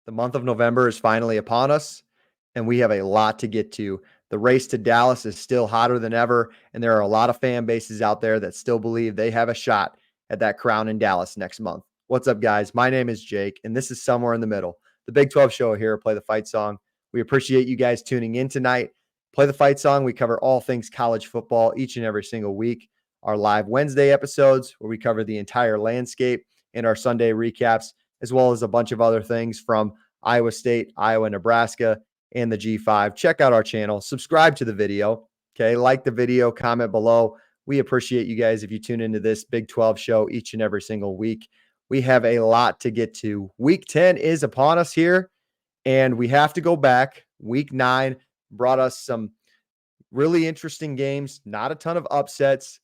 The month of November is finally upon us, and we have a lot to get to. The race to Dallas is still hotter than ever, and there are a lot of fan bases out there that still believe they have a shot at that crown in Dallas next month. What's up, guys? My name is Jake, and this is Somewhere in the Middle, the Big 12 show here at Play the Fight Song. We appreciate you guys tuning in tonight. Play the Fight Song, we cover all things college football each and every single week. Our live Wednesday episodes, where we cover the entire landscape, and our Sunday recaps, as well as a bunch of other things from Iowa State, Iowa, Nebraska, and the G5. Check out our channel. Subscribe to the video. Okay. Like the video, comment below. We appreciate you guys if you tune into this Big 12 show each and every single week. We have a lot to get to. Week 10 is upon us here, and we have to go back. Week 9 brought us some really interesting games, not a ton of upsets,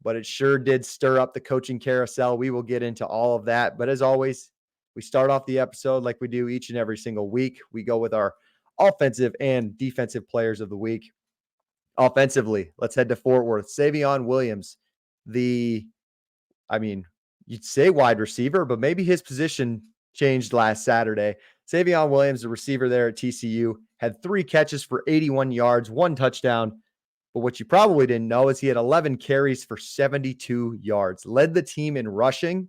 but it sure did stir up the coaching carousel. We will get into all of that. But as always, we start off the episode like we do each and every single week. We go with our offensive and defensive players of the week. Offensively, let's head to Fort Worth. Savion Williams, you'd say wide receiver, but maybe his position changed last Saturday. Savion Williams, the receiver there at TCU, had 3 catches for 81 yards, 1 touchdown. But what you probably didn't know is he had 11 carries for 72 yards, led the team in rushing.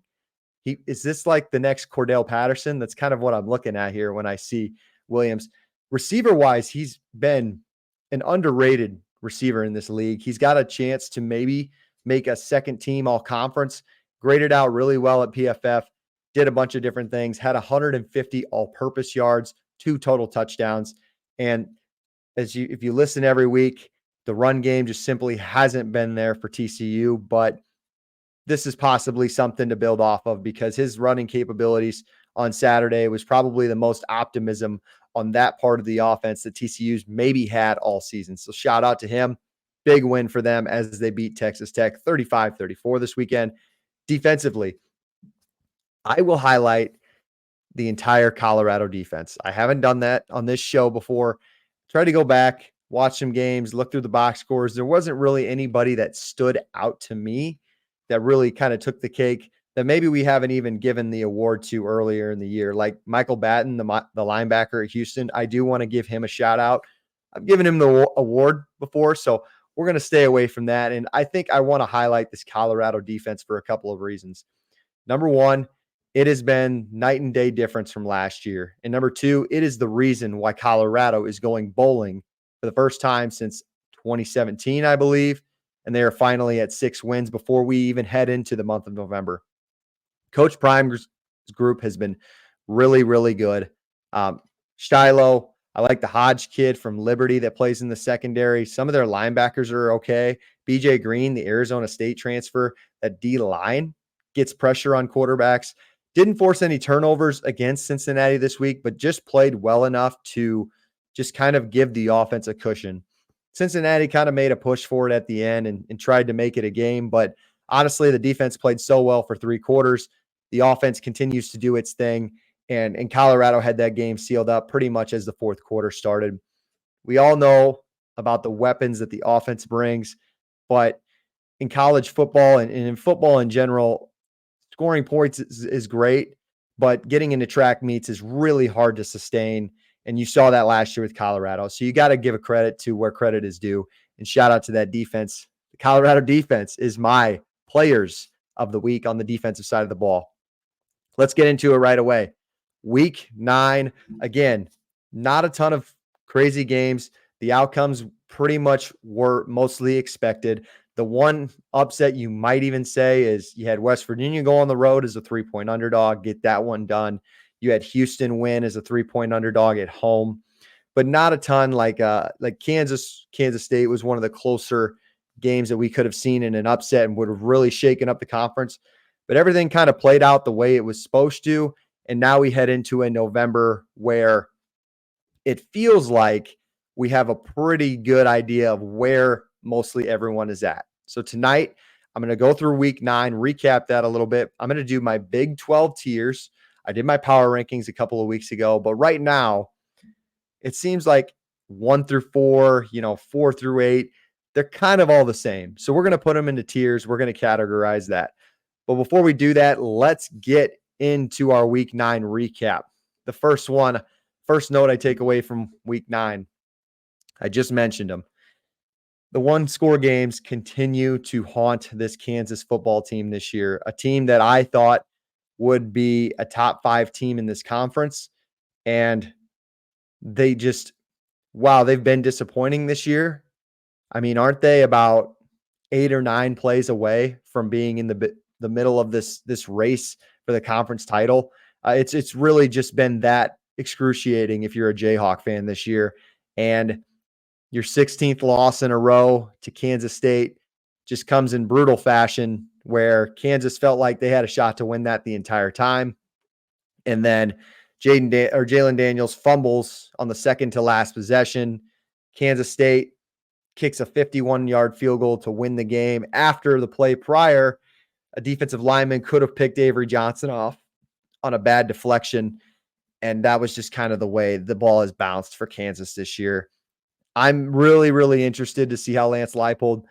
Is this like the next Cordell Patterson? That's kind of what I'm looking at here when I see Williams. Receiver-wise, he's been an underrated receiver in this league. He's got a chance to maybe make a second team all-conference, graded out really well at PFF, did a bunch of different things, had 150 all-purpose yards, 2 total touchdowns. And if you listen every week, the run game just simply hasn't been there for TCU, but this is possibly something to build off of because his running capabilities on Saturday was probably the most optimism on that part of the offense that TCU's maybe had all season. So shout out to him. Big win for them as they beat Texas Tech 35-34 this weekend. Defensively, I will highlight the entire Colorado defense. I haven't done that on this show before. Try to go back, watch some games, look through the box scores. There wasn't really anybody that stood out to me that really kind of took the cake that maybe we haven't even given the award to earlier in the year. Like Michael Batten, the linebacker at Houston, I do want to give him a shout out. I've given him the award before, so we're going to stay away from that. And I think I want to highlight this Colorado defense for a couple of reasons. Number one, it has been night and day difference from last year. And number two, it is the reason why Colorado is going bowling for the first time since 2017, I believe. And they are finally at 6 wins before we even head into the month of November. Coach Prime's group has been really, really good. Shiloh, I like the Hodge kid from Liberty that plays in the secondary. Some of their linebackers are okay. BJ Green, the Arizona State transfer, that D-line gets pressure on quarterbacks. Didn't force any turnovers against Cincinnati this week, but just played well enough to just kind of give the offense a cushion. Cincinnati kind of made a push for it at the end and tried to make it a game, but honestly, the defense played so well for 3 quarters. The offense continues to do its thing, and Colorado had that game sealed up pretty much as the 4th quarter started. We all know about the weapons that the offense brings, but in college football and in football in general, scoring points is great, but getting into track meets is really hard to sustain. And you saw that last year with Colorado. So you got to give a credit to where credit is due. And shout out to that defense. The Colorado defense is my players of the week on the defensive side of the ball. Let's get into it right away. Week 9, again, not a ton of crazy games. The outcomes pretty much were mostly expected. The one upset you might even say is you had West Virginia go on the road as a 3-point underdog, get that one done. You had Houston win as a 3-point underdog at home, but not a ton like Kansas State was one of the closer games that we could have seen in an upset and would have really shaken up the conference. But everything kind of played out the way it was supposed to. And now we head into a November where it feels like we have a pretty good idea of where mostly everyone is at. So tonight, I'm going to go through week 9, recap that a little bit. I'm going to do my Big 12 tiers. I did my power rankings a couple of weeks ago, but right now it seems like 1 through 4, 4 through 8, they're kind of all the same. So we're going to put them into tiers. We're going to categorize that. But before we do that, let's get into our week 9 recap. the first note I take away from week 9, I just mentioned them. The one score games continue to haunt this Kansas football team this year, a team that I thought would be a top 5 team in this conference. And they just, wow, they've been disappointing this year. I mean, aren't they about 8 or 9 plays away from being in the middle of this race for the conference title? It's really just been that excruciating if you're a Jayhawk fan this year. And your 16th loss in a row to Kansas State just comes in brutal fashion, where Kansas felt like they had a shot to win that the entire time. And then Jalen Daniels fumbles on the second to last possession. Kansas State kicks a 51-yard field goal to win the game. After the play prior, a defensive lineman could have picked Avery Johnson off on a bad deflection, and that was just kind of the way the ball has bounced for Kansas this year. I'm really, really interested to see how Lance Leipold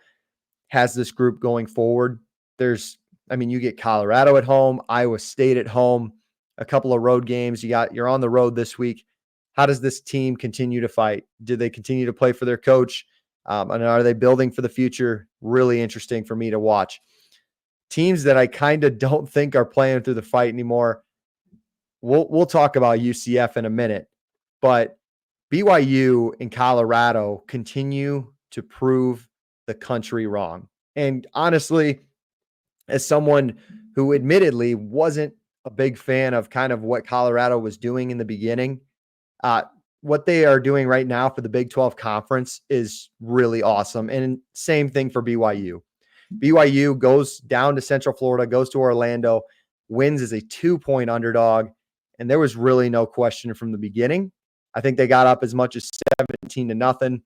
has this group going forward. You get Colorado at home, Iowa State at home, a couple of road games. You're on the road this week. How does this team continue to fight? Do they continue to play for their coach? And are they building for the future? Really interesting for me to watch. Teams that I kind of don't think are playing through the fight anymore. We'll talk about UCF in a minute, but BYU and Colorado continue to prove the country wrong. And honestly, as someone who admittedly wasn't a big fan of kind of what Colorado was doing in the beginning, what they are doing right now for the Big 12 conference is really awesome. And same thing for BYU. BYU goes down to Central Florida, goes to Orlando, wins as a 2-point underdog. And there was really no question from the beginning. I think they got up as much as 17-0.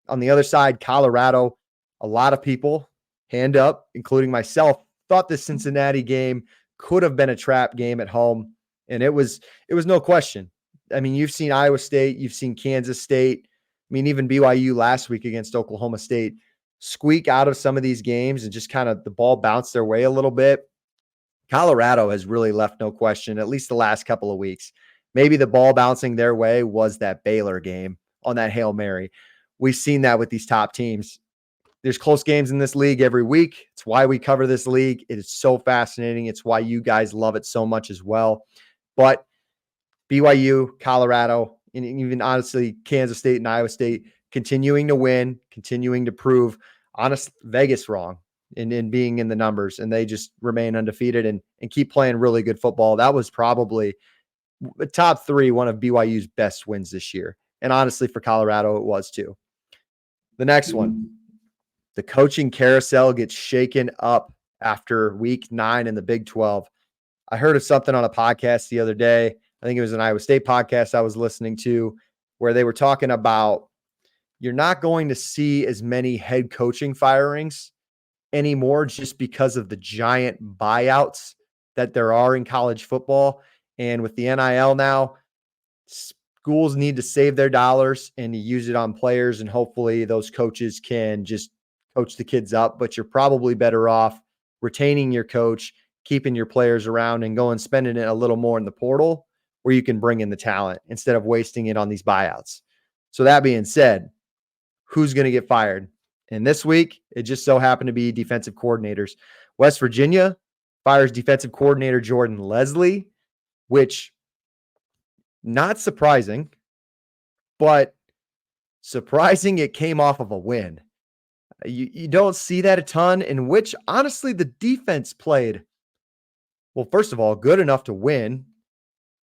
On the other side, Colorado, a lot of people, hand up, including myself, thought the Cincinnati game could have been a trap game at home. And it was no question. I mean, you've seen Iowa State, you've seen Kansas State. I mean, even BYU last week against Oklahoma State squeak out of some of these games and just kind of the ball bounced their way a little bit. Colorado has really left no question, at least the last couple of weeks. Maybe the ball bouncing their way was that Baylor game on that Hail Mary. We've seen that with these top teams. There's close games in this league every week. It's why we cover this league. It is so fascinating. It's why you guys love it so much as well. But BYU, Colorado, and even honestly, Kansas State and Iowa State continuing to win, continuing to prove Vegas wrong in being in the numbers. And they just remain undefeated and keep playing really good football. That was probably top 3, one of BYU's best wins this year. And honestly, for Colorado, it was too. The next one, the coaching carousel gets shaken up after week 9 in the Big 12. I heard of something on a podcast the other day. I think it was an Iowa State podcast I was listening to, where they were talking about you're not going to see as many head coaching firings anymore just because of the giant buyouts that there are in college football. And with the NIL now, schools need to save their dollars and to use it on players. And hopefully those coaches can just coach the kids up. But you're probably better off retaining your coach, keeping your players around, and going spending it a little more in the portal where you can bring in the talent instead of wasting it on these buyouts. So that being said, who's going to get fired? And this week, it just so happened to be defensive coordinators. West Virginia fires defensive coordinator Jordan Leslie, which not surprising, but surprising it came off of a win. You don't see that a ton, in which, honestly, the defense played, well, first of all, good enough to win.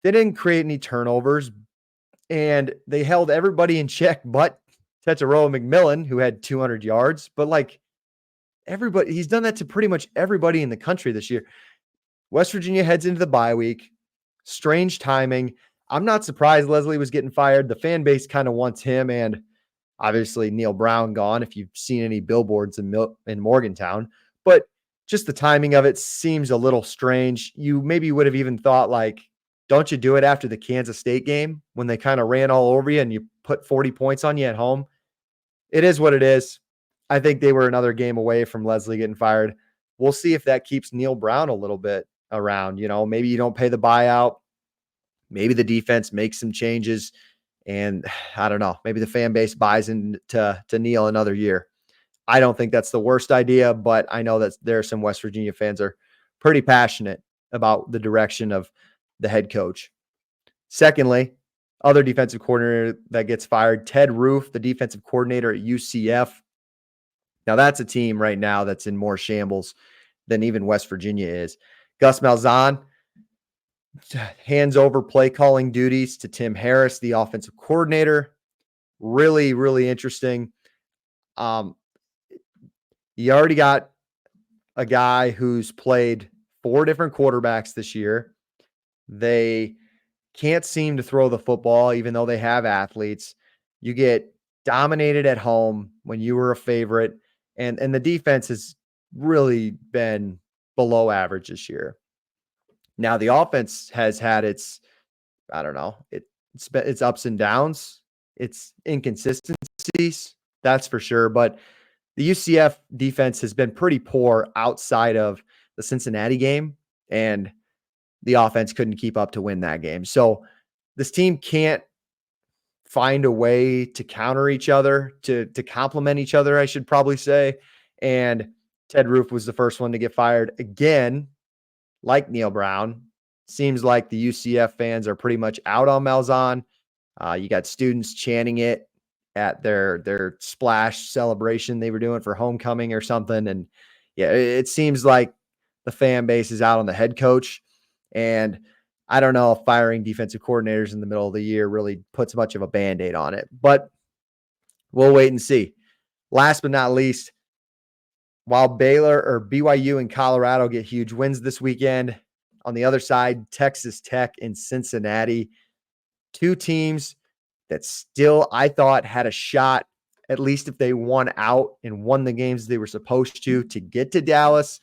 They didn't create any turnovers, and they held everybody in check but Tetairoa McMillan, who had 200 yards. But everybody, he's done that to pretty much everybody in the country this year. West Virginia heads into the bye week. Strange timing. I'm not surprised Leslie was getting fired. The fan base kind of wants him and obviously Neil Brown gone, if you've seen any billboards in Morgantown. But just the timing of it seems a little strange. You maybe would have even thought, don't you do it after the Kansas State game when they kind of ran all over you and you put 40 points on you at home? It is what it is. I think they were another game away from Leslie getting fired. We'll see if that keeps Neil Brown a little bit around. Maybe you don't pay the buyout. Maybe the defense makes some changes, and I don't know, maybe the fan base buys into to Neal another year. I don't think that's the worst idea, but I know that there are some West Virginia fans are pretty passionate about the direction of the head coach. Secondly, other defensive coordinator that gets fired, Ted Roof, the defensive coordinator at UCF. Now, that's a team right now that's in more shambles than even West Virginia is. Gus Malzahn hands over play calling duties to Tim Harris, the offensive coordinator. Really, really interesting. Um, you already got a guy who's played 4 different quarterbacks this year. They can't seem to throw the football, even though they have athletes. You get dominated at home when you were a favorite, and the defense has really been below average this year. Now the offense has had its, I don't know, it's ups and downs, it's inconsistencies, that's for sure. But the UCF defense has been pretty poor outside of the Cincinnati game, and the offense couldn't keep up to win that game. So this team can't find a way to counter each other, to complement each other, I should probably say. And Ted Roof was the first one to get fired again, like Neil Brown. Seems like the UCF fans are pretty much out on Malzahn. You got students chanting it at their splash celebration they were doing for homecoming or something. And yeah, it seems like the fan base is out on the head coach. And I don't know if firing defensive coordinators in the middle of the year really puts much of a band-aid on it, but we'll wait and see. Last but not least, while Baylor or BYU and Colorado get huge wins this weekend, on the other side, Texas Tech and Cincinnati, 2 teams that still, I thought, had a shot, at least if they won out and won the games they were supposed to get to Dallas.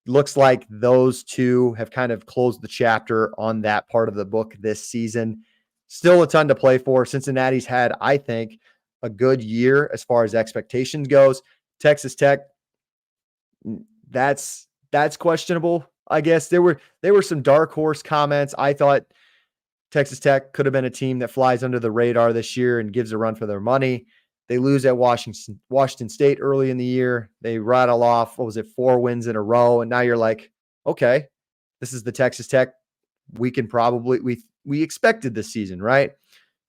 Looks like those 2 have kind of closed the chapter on that part of the book this season. Still a ton to play for. Cincinnati's had, I think, a good year as far as expectations goes. Texas Tech, that's questionable, I guess. There were some dark horse comments. I thought Texas Tech could have been a team that flies under the radar this year and gives a run for their money. They lose at Washington State early in the year. They rattle off, 4 wins in a row, and now you're like, okay, this is the Texas Tech we can probably we expected this season, right?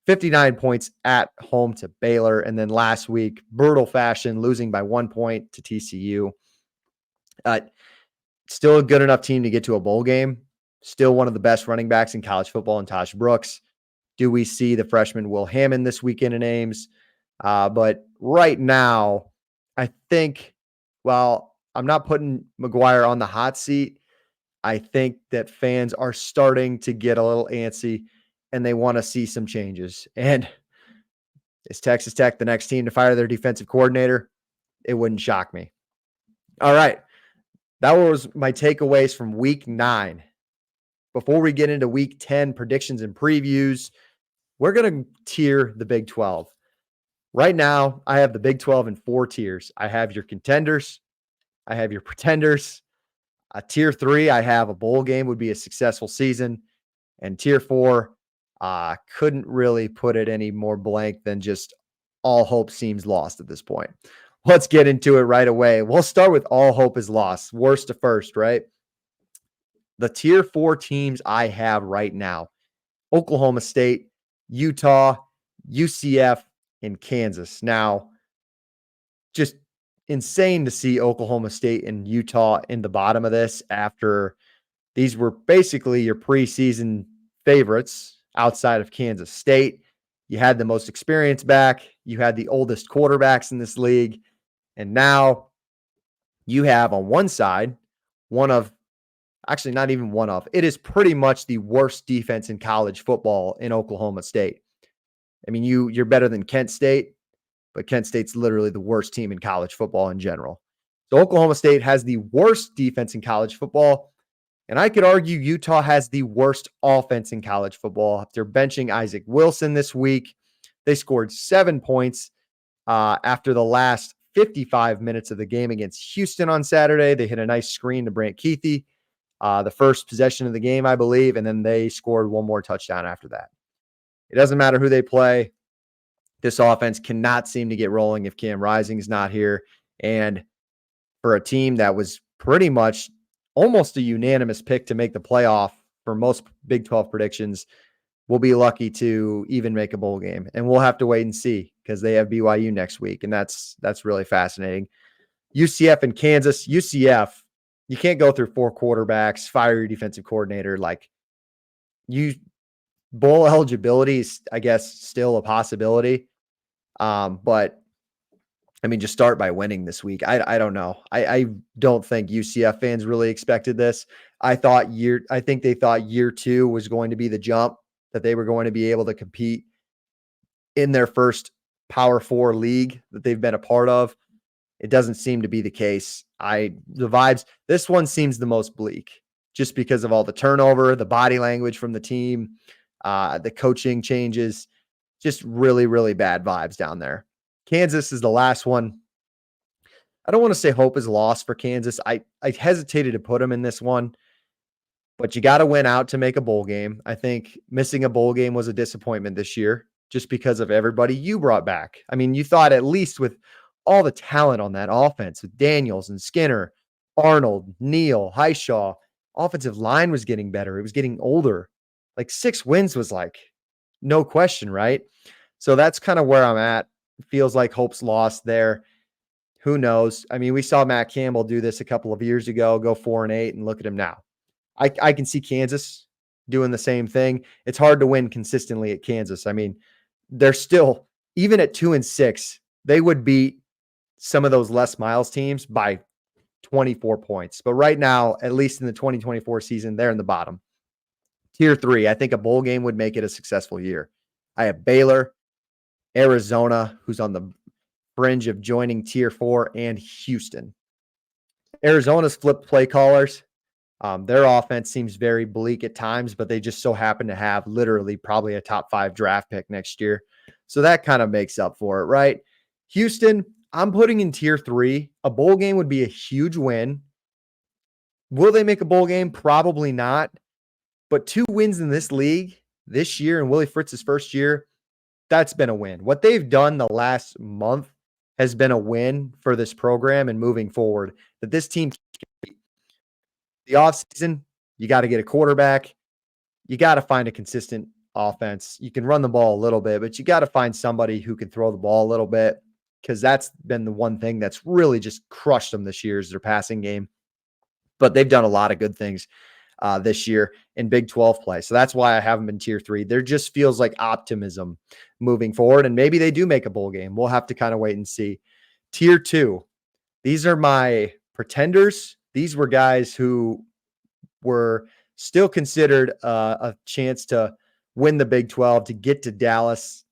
59 points at home to Baylor, and then last week, brutal fashion, losing by 1 point to TCU. Still a good enough team to get to a bowl game. Still one of the best running backs in college football in Tosh Brooks. Do we see the freshman Will Hammond this weekend in Ames? But right now, I think, while I'm not putting McGuire on the hot seat, I think that fans are starting to get a little antsy and they want to see some changes. And is Texas Tech the next team to fire their defensive coordinator? It wouldn't shock me. All right. That was my takeaways from week 9. Before we get into week 10 predictions and previews, we're going to tier the Big 12. Right now, I have the Big 12 in 4 tiers. I have your contenders. I have your pretenders. Tier 3, I have a bowl game would be a successful season. And tier 4, couldn't really put it any more blank than just all hope seems lost at this point. Let's get into it right away. We'll start with all hope is lost. Worst to first, right? The tier 4 teams I have right now: Oklahoma State, Utah, UCF, and Kansas. Now, just insane to see Oklahoma State and Utah in the bottom of this after these were basically your preseason favorites outside of Kansas State. You had the most experience back. You had the oldest quarterbacks in this league. And now you have on one side, not even one of, it is pretty much the worst defense in college football in Oklahoma State. I mean, you're better than Kent State, but Kent State's literally the worst team in college football in general. So Oklahoma State has the worst defense in college football. And I could argue Utah has the worst offense in college football. After benching Isaac Wilson this week, they scored 7 points after the last 55 minutes of the game against Houston on Saturday. They hit a nice screen to Brant Keithy. the first possession of the game, I believe, and then they scored one more touchdown after that. It doesn't matter who they play. This offense cannot seem to get rolling if Cam Rising's not here. And for a team that was pretty much almost a unanimous pick to make the playoff for most Big 12 predictions, we'll be lucky to even make a bowl game. And we'll have to wait and see because they have BYU next week. And that's really fascinating. UCF and Kansas. UCF, you can't go through 4 quarterbacks, fire your defensive coordinator. Like, you bowl eligibility is, I guess, still a possibility. But I mean, just start by winning this week. I don't know. I don't think UCF fans really expected this. I think they thought year 2 was going to be the jump, that they were going to be able to compete in their first Power 4 league that they've been a part of. It doesn't seem to be the case. The vibes, this one seems the most bleak just because of all the turnover, the body language from the team, the coaching changes, just really, really bad vibes down there. Kansas is the last one. I don't want to say hope is lost for Kansas. I hesitated to put them in this one, but you got to win out to make a bowl game. I think missing a bowl game was a disappointment this year just because of everybody you brought back. I mean, you thought at least with all the talent on that offense with Daniels and Skinner, Arnold, Neal, Highshaw, offensive line was getting better. It was getting older. Like 6 wins was like no question, right? So that's kind of where I'm at. Feels like hope's lost there. Who knows? I mean, we saw Matt Campbell do this a couple of years ago, go 4-8, and look at him now. I can see Kansas doing the same thing. It's hard to win consistently at Kansas. I mean, they're still, even at 2-6, they would beat some of those Les Miles teams by 24 points. But right now, at least in the 2024 season, they're in the bottom. Tier 3, I think a bowl game would make it a successful year. I have Baylor, Arizona, who's on the fringe of joining Tier 4, and Houston. Arizona's flipped play callers. Their offense seems very bleak at times, but they just so happen to have literally probably a top 5 draft pick next year. So that kind of makes up for it, right? Houston, I'm putting in Tier 3. A bowl game would be a huge win. Will they make a bowl game? Probably not. But 2 wins in this league this year in Willie Fritz's first year, that's been a win. What they've done the last month has been a win for this program and moving forward. That this team, the offseason, you got to get a quarterback. You got to find a consistent offense. You can run the ball a little bit, but you got to find somebody who can throw the ball a little bit, because that's been the one thing that's really just crushed them this year is their passing game. But they've done a lot of good things this year in Big 12 play. So that's why I have them in Tier 3. There just feels like optimism moving forward, and maybe they do make a bowl game. We'll have to kind of wait and see. Tier 2, these are my pretenders. These were guys who were still considered a chance to win the Big 12, to get to Dallas,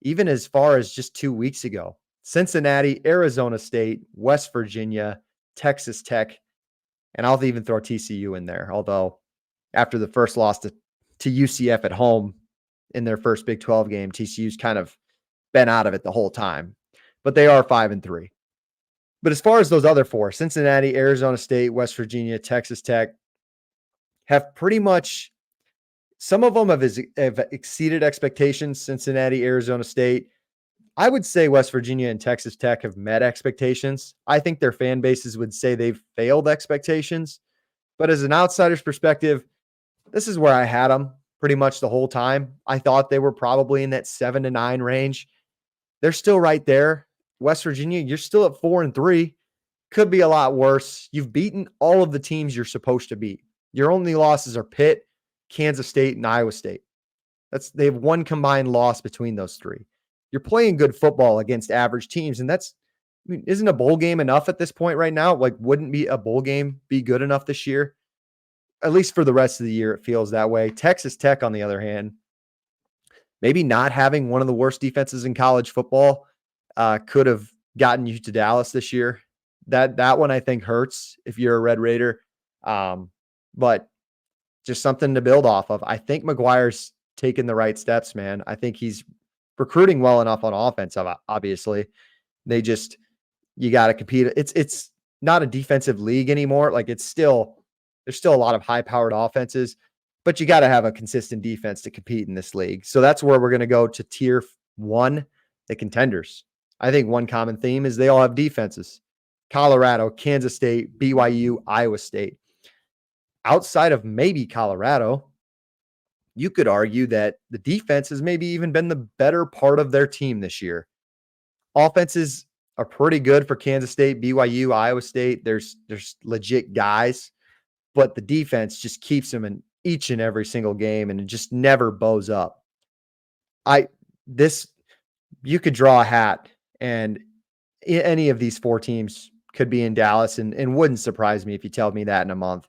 even as far as just 2 weeks ago. Cincinnati, Arizona State, West Virginia, Texas Tech, and I'll even throw TCU in there. Although after the first loss to UCF at home in their first Big 12 game, TCU's kind of been out of it the whole time. But they are 5-3. But as far as those other 4, Cincinnati, Arizona State, West Virginia, Texas Tech, have pretty much, some of them have exceeded expectations. Cincinnati, Arizona State. I would say West Virginia and Texas Tech have met expectations. I think their fan bases would say they've failed expectations. But as an outsider's perspective, this is where I had them pretty much the whole time. I thought they were probably in that 7-9 range. They're still right there. West Virginia, you're still at 4-3. Could be a lot worse. You've beaten all of the teams you're supposed to beat. Your only losses are Pitt, Kansas State, and Iowa State. They have one combined loss between those 3. You're playing good football against average teams, and isn't a bowl game enough at this point right now? Like, wouldn't be a bowl game be good enough this year? At least for the rest of the year, it feels that way. Texas Tech, on the other hand, maybe not having one of the worst defenses in college football could have gotten you to Dallas this year. That one I think hurts if you're a Red Raider, but just something to build off of. I think McGuire's taken the right steps, man. I think he's recruiting well enough on offense. Obviously, you got to compete. It's not a defensive league anymore. Like, it's still There's still a lot of high-powered offenses, but you gotta have a consistent defense to compete in this league. So that's where we're gonna go to tier 1, the contenders. I think one common theme is they all have defenses. Colorado, Kansas State, BYU, Iowa State. Outside of maybe Colorado, you could argue that the defense has maybe even been the better part of their team this year. Offenses are pretty good for Kansas State, BYU, Iowa State. There's legit guys, but the defense just keeps them in each and every single game, and it just never bows up. I this You could draw a hat, and any of these 4 teams could be in Dallas, and wouldn't surprise me if you tell me that in a month.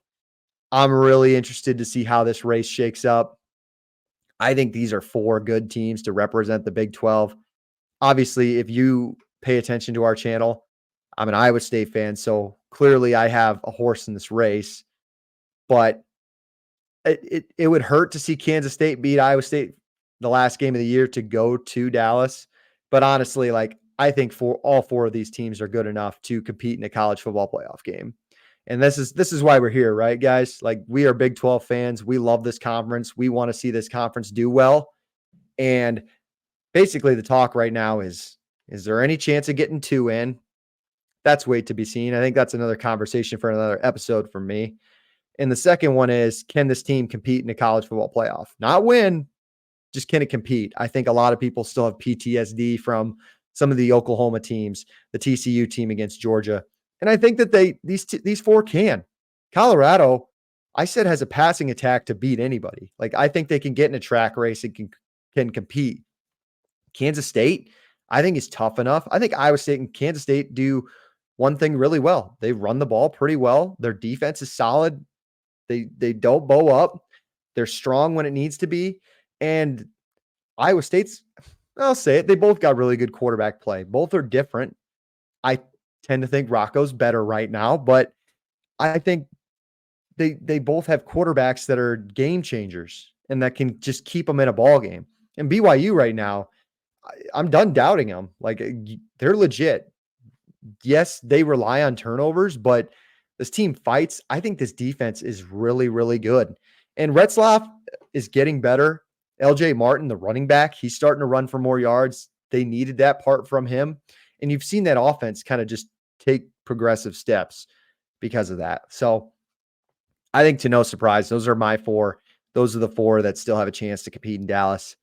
I'm really interested to see how this race shakes up. I think these are 4 good teams to represent the Big 12. Obviously, if you pay attention to our channel, I'm an Iowa State fan, so clearly I have a horse in this race, but it would hurt to see Kansas State beat Iowa State the last game of the year to go to Dallas. But honestly, like, I think for all 4 of these teams are good enough to compete in a college football playoff game. And this is why we're here, right, guys? Like, we are Big 12 fans. We love this conference. We want to see this conference do well. And basically the talk right now is there any chance of getting 2 in? That's wait to be seen. I think that's another conversation for another episode for me. And the second one is, can this team compete in a college football playoff? Not win, just can it compete? I think a lot of people still have PTSD from some of the Oklahoma teams, the TCU team against Georgia. And I think that these 4 can. Colorado, I said, has a passing attack to beat anybody. Like, I think they can get in a track race and can compete. Kansas State, I think, is tough enough. I think Iowa State and Kansas State do one thing really well. They run the ball pretty well. Their defense is solid. They don't bow up. They're strong when it needs to be. And Iowa State's, I'll say it, they both got really good quarterback play. Both are different. I tend to think Rocco's better right now, but I think they both have quarterbacks that are game changers and that can just keep them in a ball game. And BYU right now, I'm done doubting them. Like, they're legit. Yes, they rely on turnovers, but this team fights. I think this defense is really, really good. And Retzlaff is getting better. LJ Martin, the running back, he's starting to run for more yards. They needed that part from him. And you've seen that offense kind of just take progressive steps because of that. So I think, to no surprise, those are my 4. Those are the 4 that still have a chance to compete in Dallas.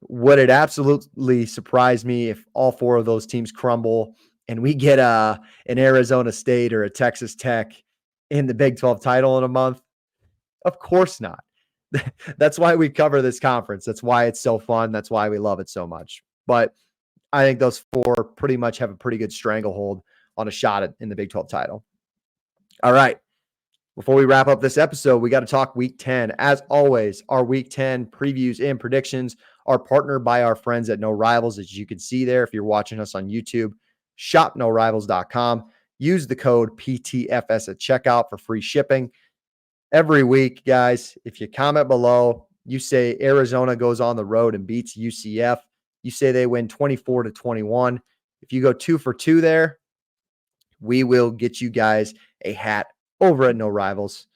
Would it absolutely surprise me if all 4 of those teams crumble and we get an Arizona State or a Texas Tech in the Big 12 title in a month? Of course not. That's why we cover this conference. That's why it's so fun. That's why we love it so much. But I think those 4 pretty much have a pretty good stranglehold on a shot in the Big 12 title. All right. Before we wrap up this episode, we got to talk Week 10. As always, our Week 10 previews and predictions are partnered by our friends at No Rivals, as you can see there if you're watching us on YouTube. ShopNoRivals.com. Use the code PTFS at checkout for free shipping. Every week, guys, if you comment below, you say Arizona goes on the road and beats UCF. You say they win 24-21. If you go 2 for 2 there, we will get you guys a hat over at No Rivals.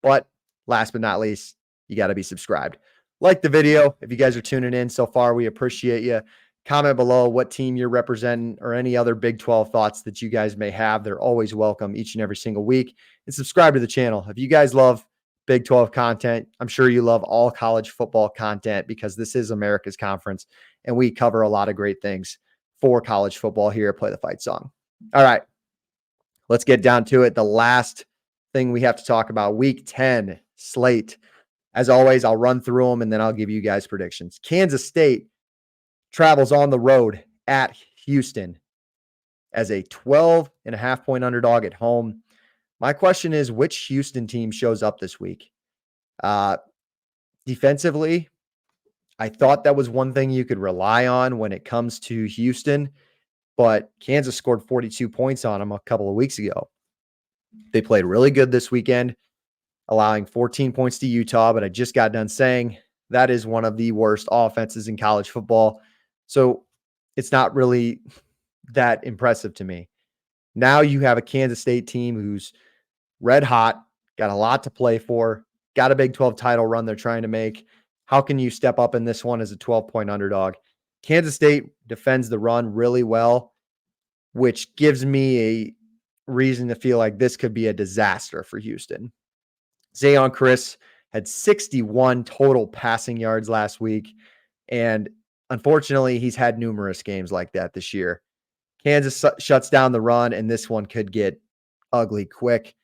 But last but not least, you got to be subscribed. Like the video. If you guys are tuning in so far, we appreciate you. Comment below what team you're representing or any other Big 12 thoughts that you guys may have. They're always welcome each and every single week. And subscribe to the channel. If you guys love Big 12 content, I'm sure you love all college football content, because this is America's conference and we cover a lot of great things for college football here at Play the Fight Song. All right, let's get down to it. The last thing we have to talk about, Week 10 slate. As always, I'll run through them and then I'll give you guys predictions. Kansas State travels on the road at Houston as a 12.5-point underdog at home. My question is, which Houston team shows up this week? Defensively, I thought that was one thing you could rely on when it comes to Houston, but Kansas scored 42 points on them a couple of weeks ago. They played really good this weekend, allowing 14 points to Utah, but I just got done saying that is one of the worst offenses in college football. So it's not really that impressive to me. Now you have a Kansas State team who's red hot. got a lot to play for, got a Big 12 title run they're trying to make. How can you step up in this one as a 12-point underdog? Kansas State defends the run really well, which gives me a reason to feel like this could be a disaster for Houston. Zayon Chris had 61 total passing yards last week, and unfortunately, he's had numerous games like that this year. Kansas shuts down the run, and this one could get ugly quick.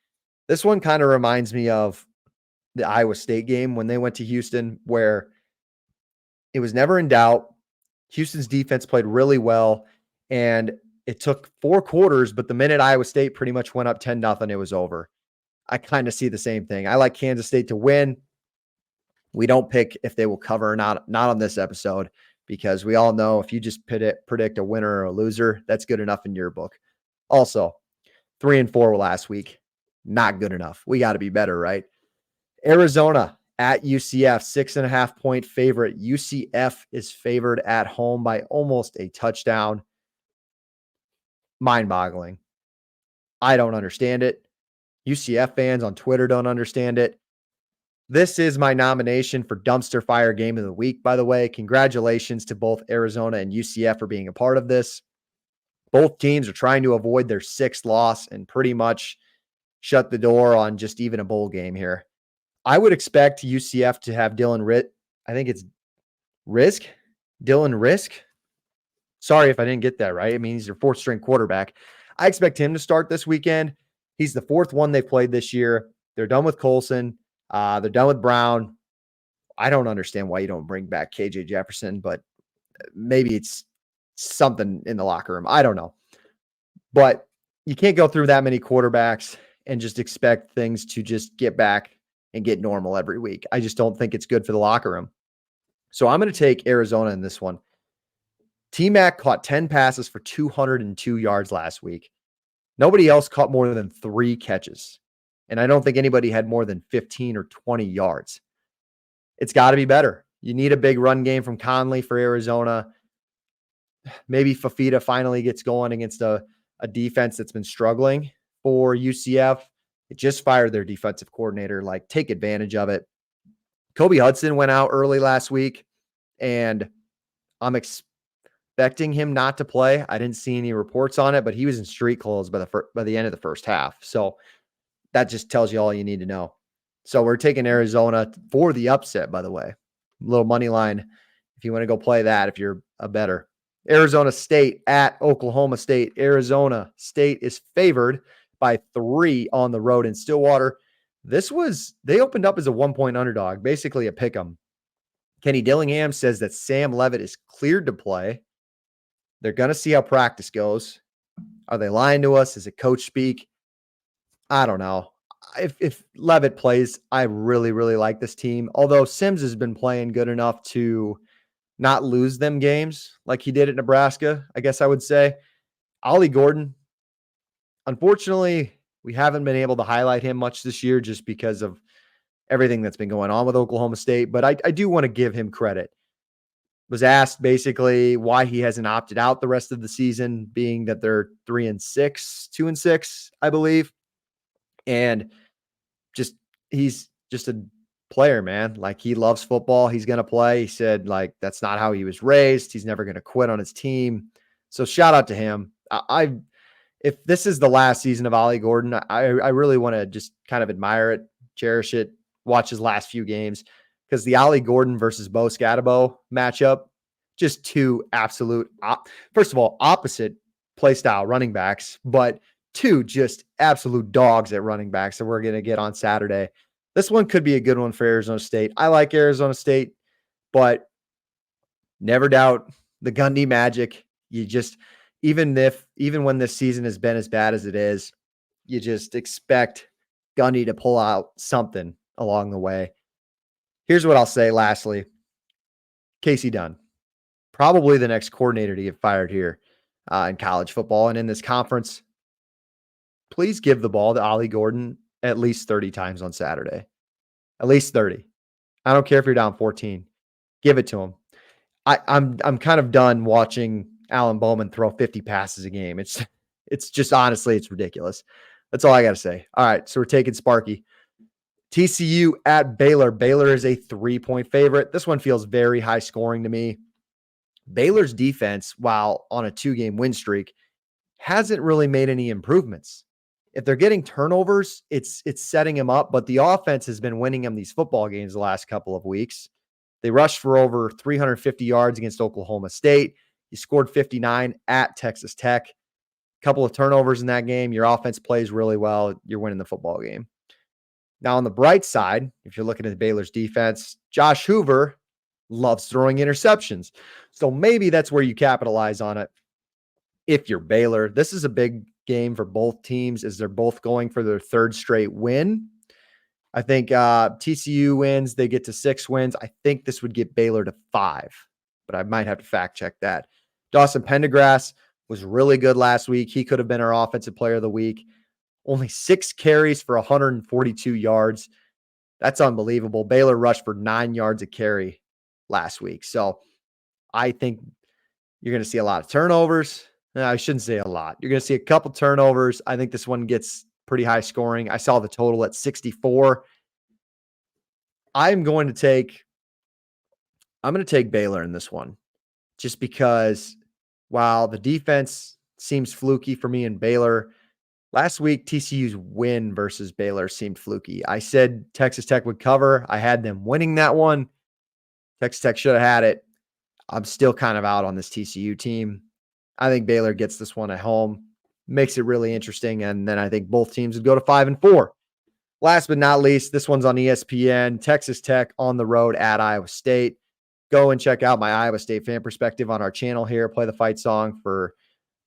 This one kind of reminds me of the Iowa State game when they went to Houston, where it was never in doubt. Houston's defense played really well, and it took 4 quarters, but the minute Iowa State pretty much went up 10-0, it was over. I kind of see the same thing. I like Kansas State to win. We don't pick if they will cover or not on this episode, because we all know if you just predict a winner or a loser, that's good enough in your book. Also, 3-4 last week, not good enough. We got to be better, right? Arizona at UCF, 6.5-point favorite. UCF is favored at home by almost a touchdown. Mind-boggling. I don't understand it. UCF fans on Twitter don't understand it. This is my nomination for Dumpster Fire Game of the Week, by the way. Congratulations to both Arizona and UCF for being a part of this. Both teams are trying to avoid their 6th loss and pretty much shut the door on just even a bowl game here. I would expect UCF to have Dylan Risk. Sorry if I didn't get that right. I mean, he's your 4th-string quarterback. I expect him to start this weekend. He's the 4th one they've played this year. They're done with Colson. They're done with Brown. I don't understand why you don't bring back KJ Jefferson, but maybe it's something in the locker room. I don't know. But you can't go through that many quarterbacks and just expect things to just get back and get normal every week. I just don't think it's good for the locker room. So I'm going to take Arizona in this one. T-Mac caught 10 passes for 202 yards last week. Nobody else caught more than 3 catches. And I don't think anybody had more than 15 or 20 yards. It's got to be better. You need a big run game from Conley for Arizona. Maybe Fafita finally gets going against a defense that's been struggling for UCF. It just fired their defensive coordinator. Like, take advantage of it. Kobe Hudson went out early last week, and I'm expecting him not to play. I didn't see any reports on it, but he was in street clothes by the end of the first half. So that just tells you all you need to know. So we're taking Arizona for the upset, by the way. Little money line if you want to go play that, if you're a better. Arizona State at Oklahoma State. Arizona State is favored by 3 on the road in Stillwater. They opened up as a 1-point underdog, basically a pick 'em. Kenny Dillingham says that Sam Leavitt is cleared to play. They're going to see how practice goes. Are they lying to us? Is it coach speak? I don't know. If Leavitt plays, I really, really like this team. Although Sims has been playing good enough to not lose them games like he did at Nebraska, I guess I would say. Ollie Gordon, unfortunately, we haven't been able to highlight him much this year just because of everything that's been going on with Oklahoma State. But I do want to give him credit. Was asked basically why he hasn't opted out the rest of the season, being that they're 3-6, 2-6, I believe. And he's just a player, man. Like, he loves football. He's going to play. He said, like, that's not how he was raised. He's never going to quit on his team. So shout out to him. If this is the last season of Ollie Gordon, I really want to just kind of admire it, cherish it, watch his last few games, because the Ollie Gordon versus Bo Scatabo matchup, just 2 absolute, first of all, opposite play style running backs, but 2 just absolute dogs at running backs that we're going to get on Saturday. This one could be a good one for Arizona State. I like Arizona State, but never doubt the Gundy magic. You just, even when this season has been as bad as it is, you just expect Gundy to pull out something along the way. Here's what I'll say lastly. Casey Dunn, probably the next coordinator to get fired here in college football and in this conference. Please give the ball to Ollie Gordon at least 30 times on Saturday. At least 30. I don't care if you're down 14. Give it to him. I'm kind of done watching Alan Bowman throw 50 passes a game. It's just, honestly, it's ridiculous. That's all I got to say. All right, so we're taking Sparky. TCU at Baylor. Baylor is a 3-point favorite. This one feels very high scoring to me. Baylor's defense, while on a 2-game win streak, hasn't really made any improvements. If they're getting turnovers, it's setting them up, but the offense has been winning them these football games the last couple of weeks. They rushed for over 350 yards against Oklahoma State. You scored 59 at Texas Tech. Couple of turnovers in that game. Your offense plays really well. You're winning the football game. Now, on the bright side, if you're looking at Baylor's defense, Josh Hoover loves throwing interceptions. So maybe that's where you capitalize on it. If you're Baylor, this is a big game for both teams as they're both going for their third straight win. I think TCU wins. They get to 6 wins. I think this would get Baylor to 5, but I might have to fact check that. Dawson Pendergrass was really good last week. He could have been our offensive player of the week. Only 6 carries for 142 yards. That's unbelievable. Baylor rushed for 9 yards a carry last week. So I think you're going to see a lot of turnovers. No, I shouldn't say a lot. You're going to see a couple turnovers. I think this one gets pretty high scoring. I saw the total at 64. I'm going to take Baylor in this one just because while the defense seems fluky for me in Baylor, last week TCU's win versus Baylor seemed fluky. I said Texas Tech would cover. I had them winning that one. Texas Tech should have had it. I'm still kind of out on this TCU team. I think Baylor gets this one at home, makes it really interesting, and then I think both teams would go to 5-4. Last but not least, this one's on ESPN. Texas Tech on the road at Iowa State. Go and check out my Iowa State fan perspective on our channel here. Play the fight song for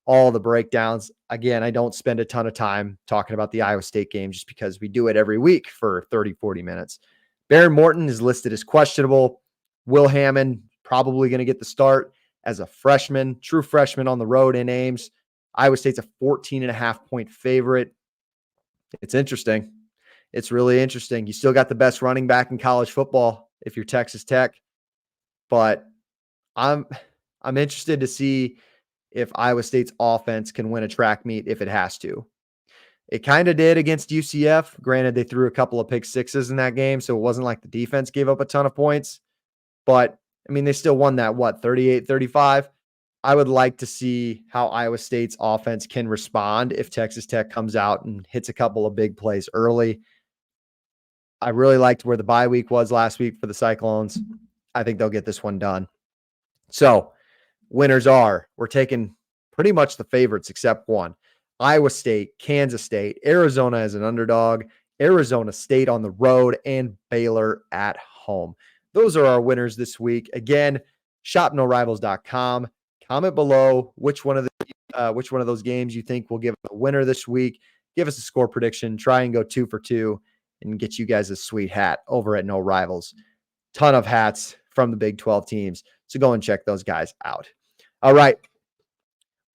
all the breakdowns. Again, I don't spend a ton of time talking about the Iowa State game just because we do it every week for 30, 40 minutes. Baron Morton is listed as questionable. Will Hammond probably going to get the start as a freshman, true freshman on the road in Ames. Iowa State's a 14.5-point favorite. It's interesting. It's really interesting. You still got the best running back in college football if you're Texas Tech, but I'm interested to see if Iowa State's offense can win a track meet if it has to. It kind of did against UCF. Granted, they threw a couple of pick sixes in that game, so it wasn't like the defense gave up a ton of points. But, I mean, they still won that, 38-35? I would like to see how Iowa State's offense can respond if Texas Tech comes out and hits a couple of big plays early. I really liked where the bye week was last week for the Cyclones. I think they'll get this one done. So, winners are, we're taking pretty much the favorites except one. Iowa State, Kansas State, Arizona as an underdog, Arizona State on the road, and Baylor at home. Those are our winners this week. Again, shopnorivals.com. Comment below which one of those games you think will give a winner this week. Give us a score prediction. Try and go 2 for 2 and get you guys a sweet hat over at No Rivals. Ton of hats from the Big 12 teams. So go and check those guys out. All right.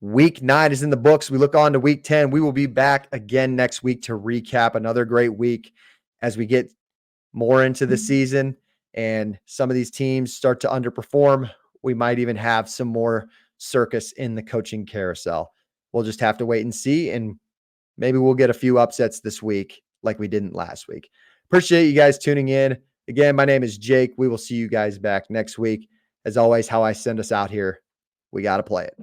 Week 9 is in the books. We look on to week 10. We will be back again next week to recap another great week as we get more into the season and some of these teams start to underperform. We might even have some more circus in the coaching carousel. We'll just have to wait and see, and maybe we'll get a few upsets this week like we didn't last week. Appreciate you guys tuning in. Again, my name is Jake. We will see you guys back next week. As always, how I send us out here, we got to play it.